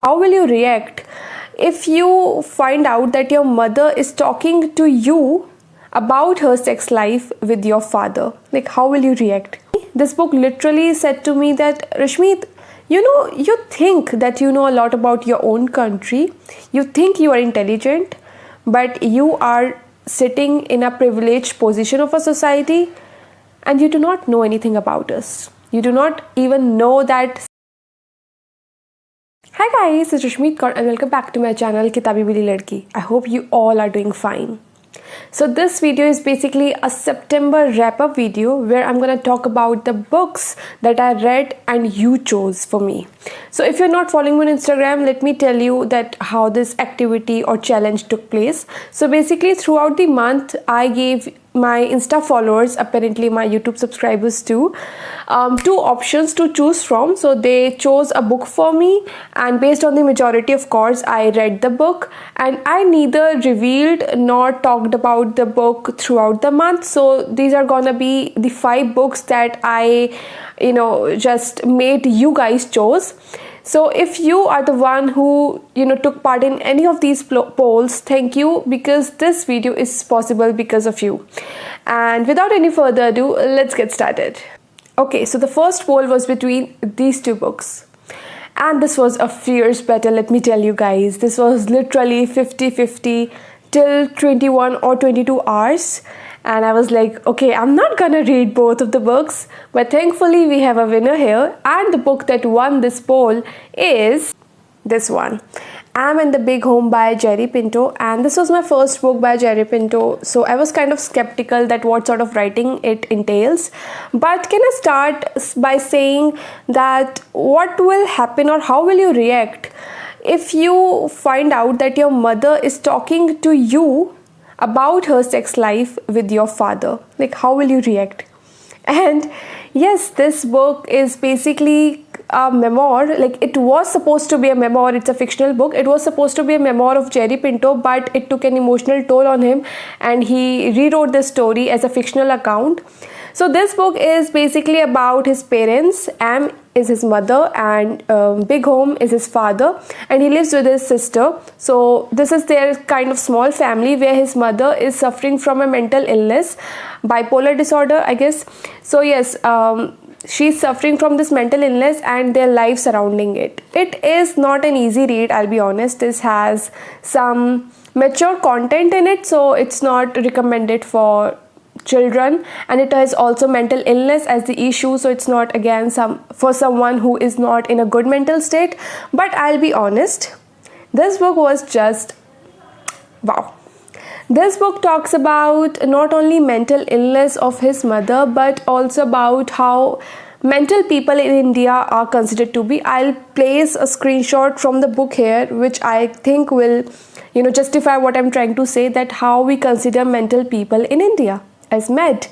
How will you react if you find out that your mother is talking to you about her sex life with your father? Like, how will you react? This book literally said to me that, Rashmeet, you think that you know a lot about your own country, you think you are intelligent, but you are sitting in a privileged position of a society and you do not know anything about us. You do not even know that. Hi guys, it's Rashmeet Kaur and welcome back to my channel Kitabi Bili Ladki. I hope you all are doing fine. So this video is basically a September wrap-up video where I'm gonna talk about the books that I read and you chose for me. So if you're not following me on Instagram, let me tell you that how this activity or challenge took place. So basically throughout the month, I gave my Insta followers, apparently my YouTube subscribers too, two options to choose from. So they chose a book for me, and based on the majority, of course, I read the book, and I neither revealed nor talked about the book throughout the month. So these are gonna be the 5 books that I just made you guys chose. So if you are the one who took part in any of these polls, thank you, because this video is possible because of you. And without any further ado, let's get started. Okay, so the first poll was between these 2 books. And this was a fierce battle, let me tell you guys. This was literally 50-50 till 21 or 22 hours. And I was like, okay, I'm not gonna read both of the books, but thankfully we have a winner here, and the book that won this poll is this one, Am and the Big Home by Jerry Pinto. And this was my first book by Jerry Pinto, so I was kind of skeptical that what sort of writing it entails. But can I start by saying that what will happen or how will you react if you find out that your mother is talking to you about her sex life with your father? Like, how will you react? And yes, this book is basically a memoir. Like, it was supposed to be a memoir. It's a fictional book. It was supposed to be a memoir of Jerry Pinto, but it took an emotional toll on him and he rewrote the story as a fictional account. So this book is basically about his parents. Am is his mother and Big Home is his father, and he lives with his sister. So this is their kind of small family where his mother is suffering from a mental illness, bipolar disorder, I guess. So yes, she's suffering from this mental illness and their life surrounding it. It is not an easy read, I'll be honest. This has some mature content in it, so it's not recommended for children, and it has also mental illness as the issue, so it's not again for someone who is not in a good mental state. But I'll be honest, this book was just wow. This book talks about not only mental illness of his mother, but also about how mental people in India are considered to be. I'll place a screenshot from the book here, which I think will justify what I'm trying to say, that how we consider mental people in India as mad.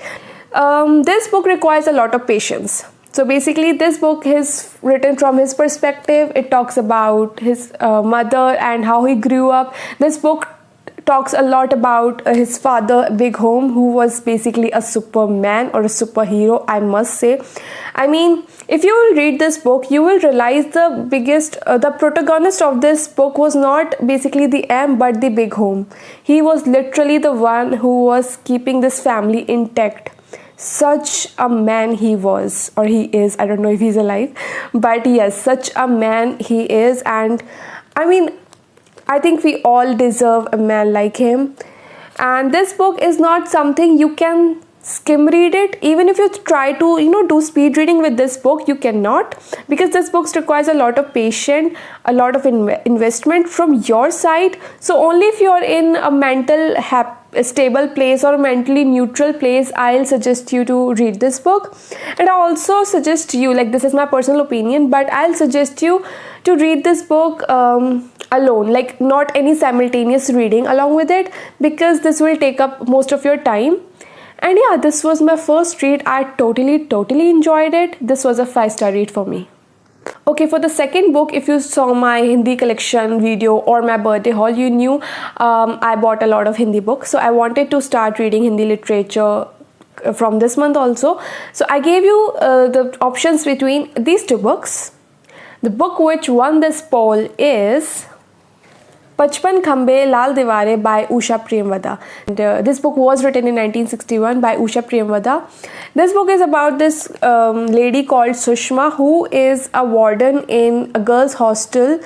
This book requires a lot of patience. So basically this book is written from his perspective. It talks about his mother and how he grew up. This book talks a lot about his father, Big Home, who was basically a superman or a superhero, I must say. I mean, if you will read this book, you will realize the protagonist of this book was not basically the Am, but the Big Home. He was literally the one who was keeping this family intact. Such a man he was, or he is, I don't know if he's alive, but yes, such a man he is. And I mean, I think we all deserve a man like him. And this book is not something you can skim read it. Even if you try to do speed reading with this book, you cannot, because this book requires a lot of patience, a lot of investment from your side. So only if you're in a mental stable place or mentally neutral place, I'll suggest you to read this book. And I also suggest you, like, this is my personal opinion, but I'll suggest you to read this book alone, like not any simultaneous reading along with it, because this will take up most of your time. And yeah, this was my first read. I totally enjoyed it. This was a 5-star read for me. Okay, for the second book, if you saw my Hindi collection video or my birthday haul, you knew I bought a lot of Hindi books. So I wanted to start reading Hindi literature from this month also. So I gave you the options between these 2 books, The book which won this poll is Pachpan Khambe Lal Diware by Usha Premwada. And, this book was written in 1961 by Usha Premwada. This book is about this lady called Sushma, who is a warden in a girls' hostel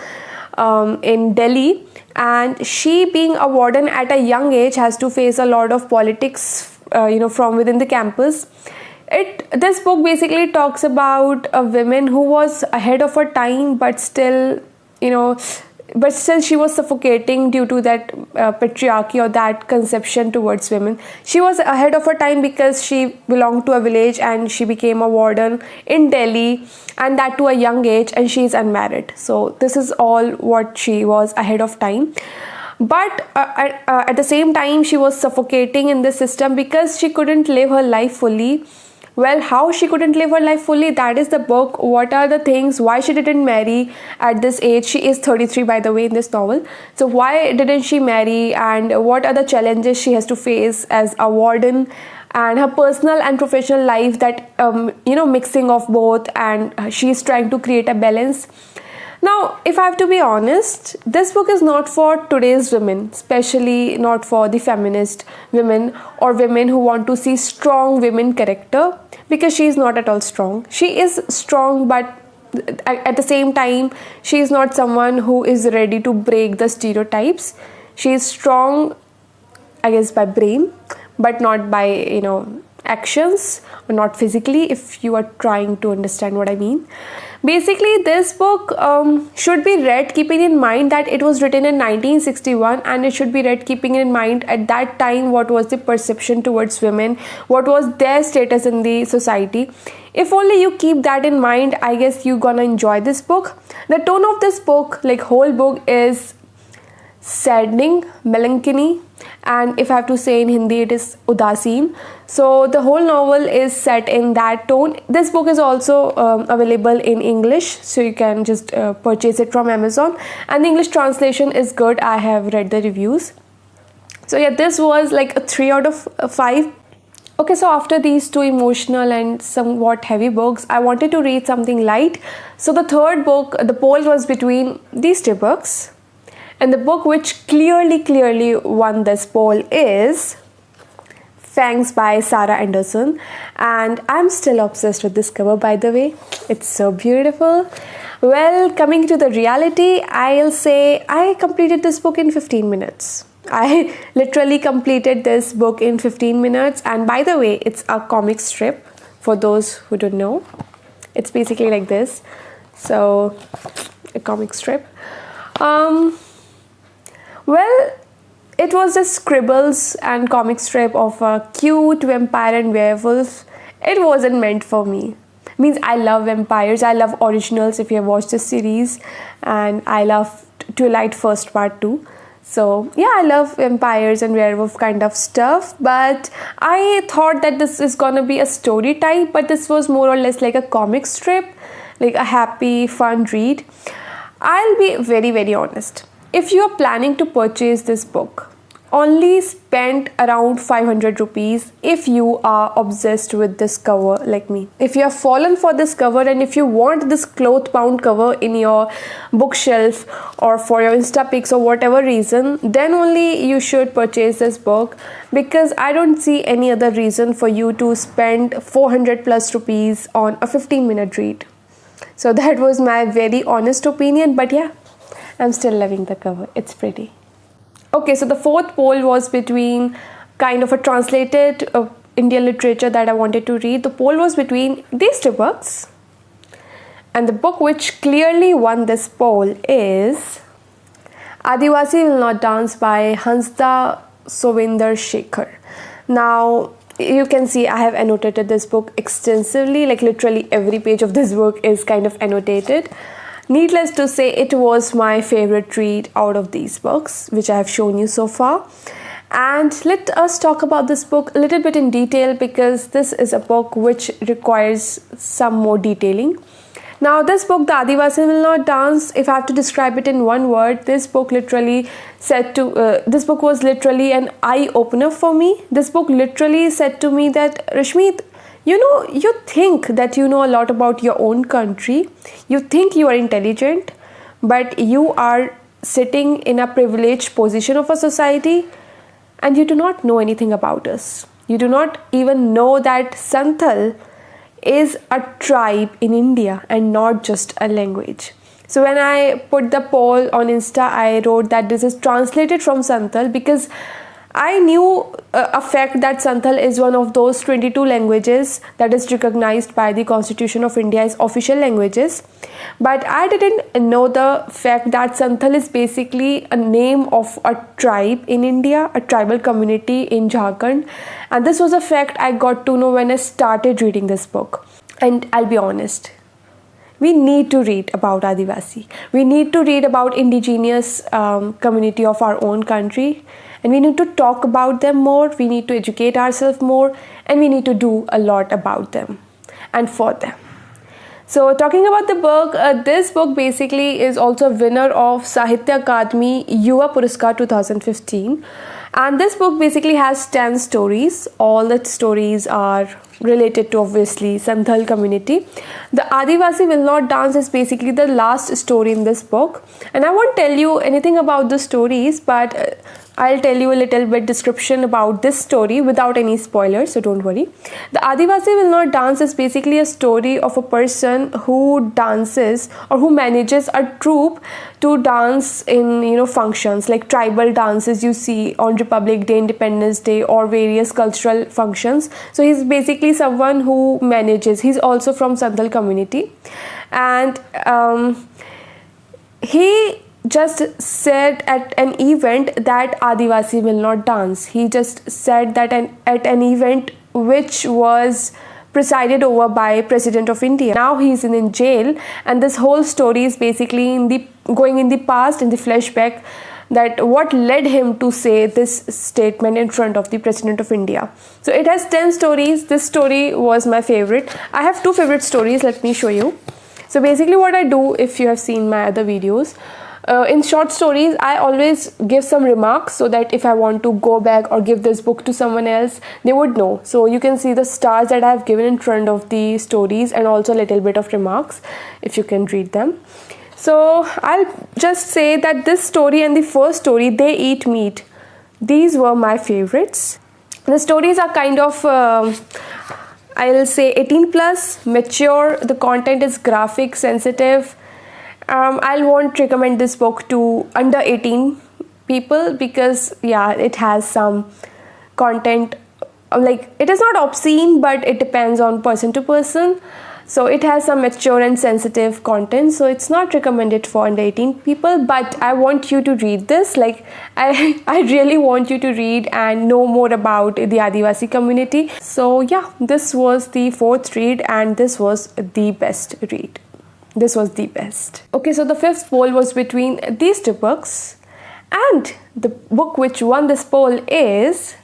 in Delhi. And she, being a warden at a young age, has to face a lot of politics, from within the campus. This book basically talks about a woman who was ahead of her time, but still she was suffocating due to that patriarchy or that conception towards women. She was ahead of her time because she belonged to a village and she became a warden in Delhi, and that to a young age, and she is unmarried. So this is all what she was ahead of time. But at the same time, she was suffocating in the system because she couldn't live her life fully. Well, how she couldn't live her life fully, that is the book. What are the things, why she didn't marry at this age? She is 33, by the way, in this novel. So why didn't she marry, and what are the challenges she has to face as a warden, and her personal and professional life, that mixing of both, and she's trying to create a balance. Now, if I have to be honest, this book is not for today's women, especially not for the feminist women or women who want to see strong women character, because she is not at all strong. She is strong, but at the same time, she is not someone who is ready to break the stereotypes. She is strong, I guess, by brain, but not by, actions, or not physically, if you are trying to understand what I mean. Basically, this book should be read keeping in mind that it was written in 1961, and it should be read keeping in mind at that time what was the perception towards women, what was their status in the society. If only you keep that in mind, I guess you're gonna enjoy this book. The tone of this book, like whole book, is saddening, melancholy, and if I have to say in Hindi, it is udasin. So the whole novel is set in that tone. This book is also available in English, so you can just purchase it from Amazon, and the English translation is good. I have read the reviews. So yeah, this was like a 3 out of 5. Okay, so after these two emotional and somewhat heavy books, I wanted to read something light. So the third book, the poll was between these two books. And the book which clearly won this poll is Fangs by Sarah Anderson. And I'm still obsessed with this cover, by the way. It's so beautiful. Well, coming to the reality, I'll say I completed this book in 15 minutes. I literally completed this book in 15 minutes. And by the way, it's a comic strip, for those who don't know. It's basically like this. So, a comic strip. Well, it was just scribbles and comic strip of a cute vampire and werewolf. It wasn't meant for me. Means I love vampires. I love originals if you have watched this series. And I love Twilight first part too. So yeah, I love vampires and werewolf kind of stuff. But I thought that this is gonna be a story type. But this was more or less like a comic strip. Like a happy, fun read. I'll be very honest. If you are planning to purchase this book, only spend around 500 rupees if you are obsessed with this cover like me. If you have fallen for this cover, and if you want this cloth bound cover in your bookshelf or for your Instapics or whatever reason, then only you should purchase this book, because I don't see any other reason for you to spend 400 plus rupees on a 15-minute read. So that was my very honest opinion, but yeah, I'm still loving the cover. It's pretty. Okay, so the fourth poll was between kind of a translated Indian literature that I wanted to read. The poll was between these two books. And the book which clearly won this poll is Adivasi Will Not Dance by Hansda Sovinder Shekhar. Now, you can see I have annotated this book extensively. Like literally every page of this book is kind of annotated. Needless to say, it was my favorite read out of these books, which I have shown you so far. And let us talk about this book a little bit in detail, because this is a book which requires some more detailing. Now, this book, The Adivasi Will Not Dance, if I have to describe it in one word, this book was literally an eye-opener for me. This book literally said to me that, Rashmi, you think that you know a lot about your own country, you think you are intelligent, but you are sitting in a privileged position of a society and you do not know anything about us. You do not even know that Santhal is a tribe in India and not just a language. So when I put the poll on Insta, I wrote that this is translated from Santhal because I knew a fact that Santhal is one of those 22 languages that is recognized by the Constitution of India as official languages. But I didn't know the fact that Santhal is basically a name of a tribe in India, a tribal community in Jharkhand. And this was a fact I got to know when I started reading this book. And I'll be honest, we need to read about Adivasi. We need to read about indigenous community of our own country. And we need to talk about them more, we need to educate ourselves more, and we need to do a lot about them and for them. So talking about the book, this book basically is also a winner of Sahitya Akademi Yuva Puraskar 2015. And this book basically has 10 stories. All the stories are related to obviously Santhal community. The Adivasi Will Not Dance is basically the last story in this book. And I won't tell you anything about the stories, but I'll tell you a little bit description about this story without any spoilers, so don't worry. The Adivasi Will Not Dance is basically a story of a person who dances or who manages a troupe to dance in functions like tribal dances you see on Republic Day, Independence Day, or various cultural functions. So he's basically someone who manages. He's also from Santhal community, and he just said at an event that Adivasi will not dance. He just said that at an event which was presided over by President of India. Now he's in jail, and this whole story is basically going in the past, in the flashback, that what led him to say this statement in front of the President of India. So it has 10 stories. This story was my favorite. I have 2 favorite stories. Let me show you. So basically what I do, if you have seen my other videos, in short stories, I always give some remarks so that if I want to go back or give this book to someone else, they would know. So you can see the stars that I have given in front of the stories and also a little bit of remarks if you can read them. So I'll just say that this story and the first story, They Eat Meat, these were my favorites. The stories are kind of, I'll say 18 plus, mature. The content is graphic, sensitive. I won't recommend this book to under 18 people because it has some content, like it is not obscene, but it depends on person to person. So it has some mature and sensitive content, so it's not recommended for under 18 people. But I want you to read this. Like I really want you to read and know more about the Adivasi community. So this was the 4th read, and this was the best read. This was the best. Okay, so the 5th poll was between these 2 books, and the book which won this poll is,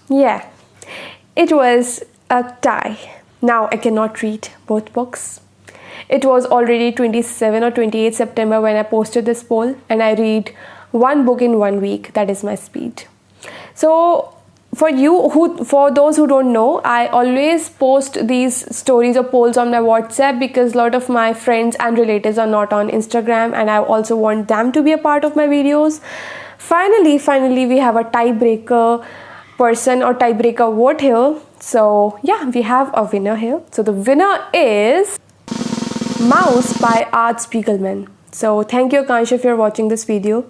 it was a tie. Now I cannot read both books. It was already 27 or 28 September when I posted this poll, and I read 1 book in 1 week. That is my speed. So for those who don't know, I always post these stories or polls on my WhatsApp because a lot of my friends and relatives are not on Instagram, and I also want them to be a part of my videos. Finally, we have a tiebreaker person or tiebreaker vote here. So we have a winner here. So the winner is Mouse by Art Spiegelman. So thank you, Akansha, if you're watching this video.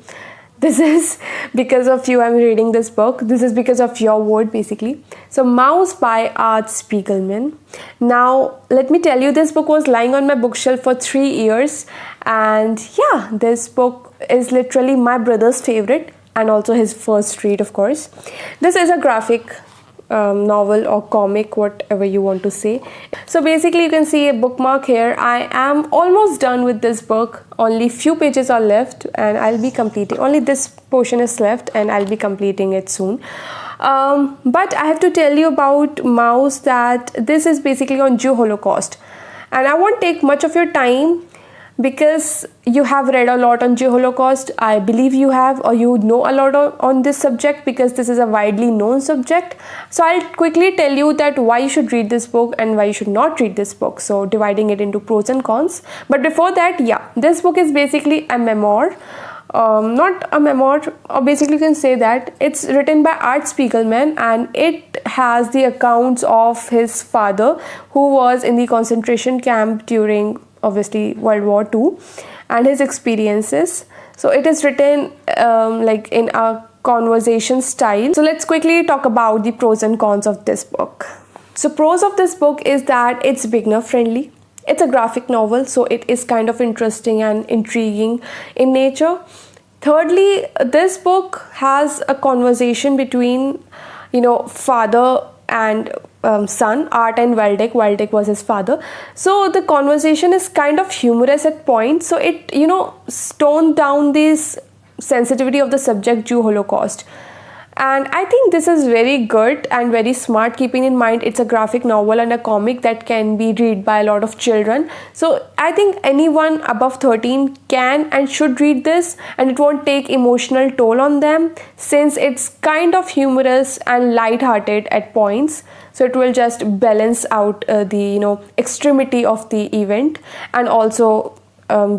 This is because of you I'm reading this book. This is because of your vote basically. So Mouse by Art Spiegelman. Now let me tell you, this book was lying on my bookshelf for 3 years, and this book is literally my brother's favorite and also his first read, of course. This is a graphic novel or comic, whatever you want to say. So basically you can see a bookmark here. I am almost done with this book. Only few pages are left and I'll be completing. Only this portion is left and I'll be completing it soon. But I have to tell you about Mouse that this is basically on Jew Holocaust. And I won't take much of your time. because you have read a lot on Jew Holocaust. I believe you have, or you know a lot on this subject, because this is a widely known subject. So I'll quickly tell you that why you should read this book and why you should not read this book, so dividing it into pros and cons. But before that, yeah, this book is basically a memoir. Not a memoir, or basically you can say that it's written by Art Spiegelman, and it has the accounts of his father, who was in the concentration camp during obviously World War II, and his experiences. So it is written like in a conversation style. So let's quickly talk about the pros and cons of this book. So pros of this book is that it's beginner friendly. It's a graphic novel, so it is kind of interesting and intriguing in nature. Thirdly, this book has a conversation between, father and son, Art and Waldeck. Waldeck was his father. So the conversation is kind of humorous at points. So it, toned down this sensitivity of the subject Jew Holocaust. And I think this is very good and very smart, keeping in mind it's a graphic novel and a comic that can be read by a lot of children. So I think anyone above 13 can and should read this, and it won't take emotional toll on them, since it's kind of humorous and light-hearted at points. So it will just balance out the extremity of the event, and also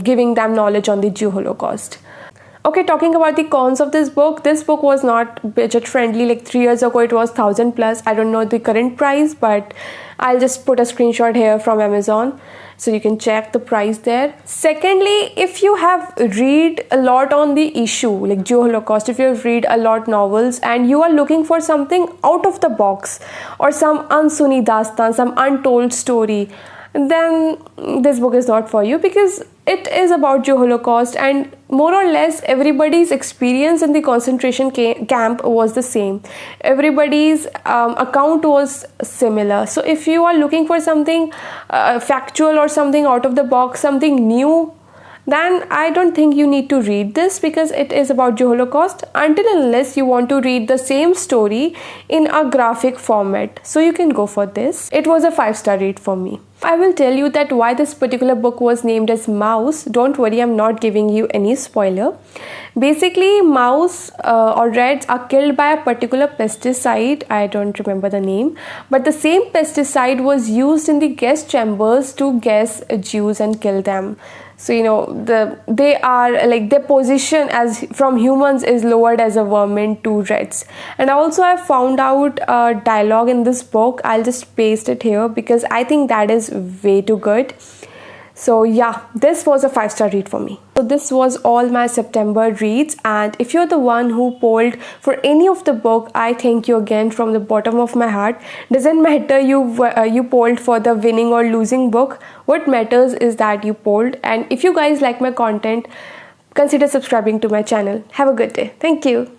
giving them knowledge on the Jew Holocaust. Okay, talking about the cons of this book was not budget friendly. Like 3 years ago it was 1,000 plus. I don't know the current price, but I'll just put a screenshot here from Amazon, so you can check the price there. Secondly, if you have read a lot on the issue like Jew Holocaust, if you have read a lot novels and you are looking for something out of the box, or some unsuni dastan, some untold story, then this book is not for you, because it is about Jew Holocaust, and more or less everybody's experience in the concentration camp was the same. Everybody's account was similar. So if you are looking for something factual or something out of the box, something new, then I don't think you need to read this, because it is about Jew Holocaust, until unless you want to read the same story in a graphic format. So you can go for this. It was a 5-star read for me. I will tell you that why this particular book was named as Mouse. Don't worry, I'm not giving you any spoiler. Basically, mouse or rats are killed by a particular pesticide. I don't remember the name, but the same pesticide was used in the gas chambers to gas Jews and kill them. So they are like, their position as from humans is lowered as a vermin to rats. And also I found out a dialogue in this book. I'll just paste it here because I think that is way too good. So yeah, this was a 5-star read for me. So this was all my September reads, and if you're the one who polled for any of the book, I thank you again from the bottom of my heart. Doesn't matter you polled for the winning or losing book. What matters is that you polled, and if you guys like my content, consider subscribing to my channel. Have a good day. Thank you.